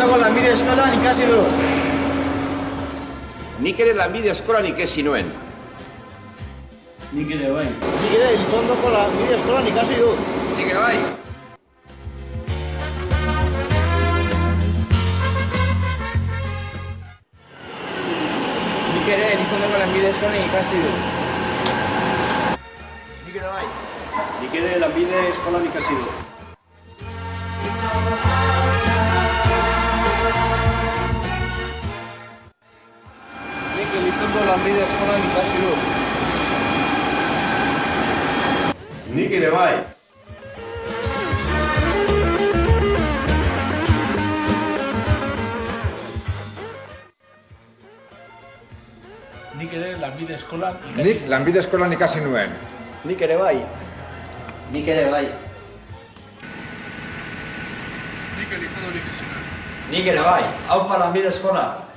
Elizondoko lanbide eskolan ikasi du. Nik ere lanbide eskolan ikasi nuen. Nik ere bai. Nik ere Elizondoko lanbide eskolan ikasi du. Nik ere bai. Nik ere Elizondoko lanbide eskolan ikasi du. Nik ere bai. Nik ere lanbide eskolan ikasi du. Nik Elizondoko lanbide eskolan ikasi du. Nik ere bai. Nik ere lanbide eskolan Nik lanbide eskolan ikasi nuen. Nik ere bai. Nik ere bai. Nik ere bai. Aupa lanbide eskola.